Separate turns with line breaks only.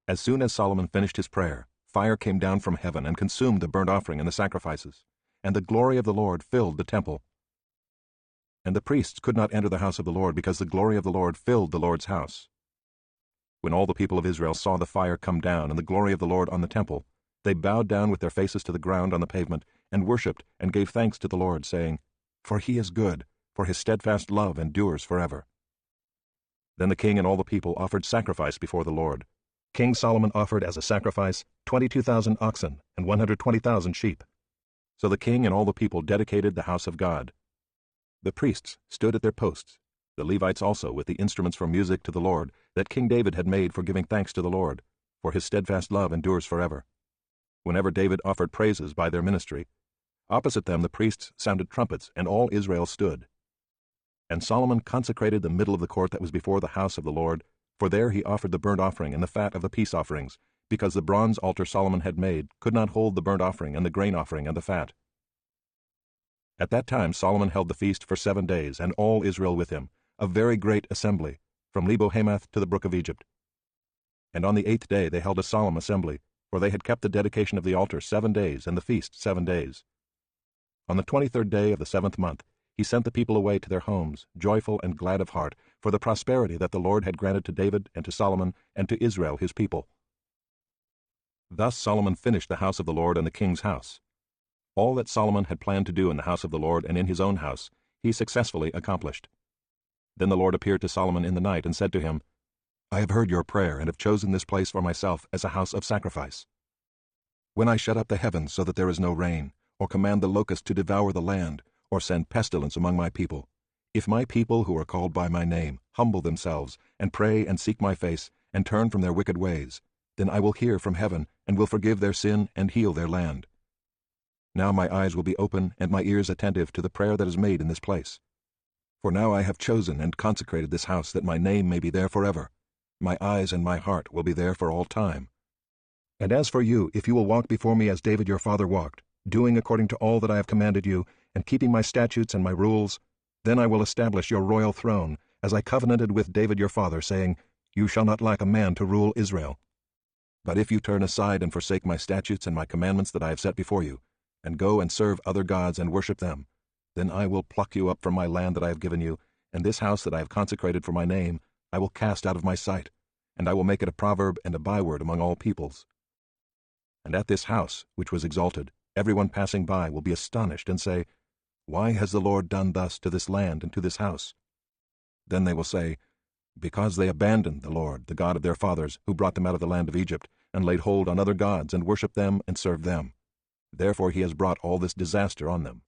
As soon as Solomon finished his prayer, fire came down from heaven and consumed the burnt offering and the sacrifices, and the glory of the Lord filled the temple. And the priests could not enter the house of the Lord because the glory of the Lord filled the Lord's house. When all the people of Israel saw the fire come down and the glory of the Lord on the temple, they bowed down with their faces to the ground on the pavement, and worshipped and gave thanks to the Lord, saying, "For he is good, for his steadfast love endures forever." Then the king and all the people offered sacrifice before the Lord. King Solomon offered as a sacrifice 22,000 oxen and 120,000 sheep. So the king and all the people dedicated the house of God. The priests stood at their posts, the Levites also with the instruments for music to the Lord that King David had made for giving thanks to the Lord, for his steadfast love endures forever. Whenever David offered praises by their ministry, opposite them the priests sounded trumpets, and all Israel stood. And Solomon consecrated the middle of the court that was before the house of the Lord, for there he offered the burnt offering and the fat of the peace offerings, because the bronze altar Solomon had made could not hold the burnt offering and the grain offering and the fat. At that time Solomon held the feast for 7 days, and all Israel with him, a very great assembly, from Lebo-Hamath to the brook of Egypt. And on the 8th day they held a solemn assembly, for they had kept the dedication of the altar 7 days, and the feast 7 days. On the 23rd day of the 7th month he sent the people away to their homes, joyful and glad of heart, for the prosperity that the Lord had granted to David and to Solomon and to Israel his people. Thus Solomon finished the house of the Lord and the king's house. All that Solomon had planned to do in the house of the Lord and in his own house, he successfully accomplished. Then the Lord appeared to Solomon in the night and said to him, "I have heard your prayer and have chosen this place for myself as a house of sacrifice. When I shut up the heavens so that there is no rain, or command the locust to devour the land, or send pestilence among my people, if my people who are called by my name humble themselves, and pray and seek my face, and turn from their wicked ways, then I will hear from heaven, and will forgive their sin and heal their land. Now my eyes will be open and my ears attentive to the prayer that is made in this place. For now I have chosen and consecrated this house that my name may be there forever. My eyes and my heart will be there for all time. And as for you, if you will walk before me as David your father walked, doing according to all that I have commanded you, and keeping my statutes and my rules, then I will establish your royal throne, as I covenanted with David your father, saying, You shall not lack a man to rule Israel. But if you turn aside and forsake my statutes and my commandments that I have set before you, and go and serve other gods and worship them, then I will pluck you up from my land that I have given you, and this house that I have consecrated for my name I will cast out of my sight, and I will make it a proverb and a byword among all peoples. And at this house, which was exalted, everyone passing by will be astonished and say, Why has the Lord done thus to this land and to this house? Then they will say, Because they abandoned the Lord, the God of their fathers, who brought them out of the land of Egypt, and laid hold on other gods, and worshipped them and served them. Therefore he has brought all this disaster on them.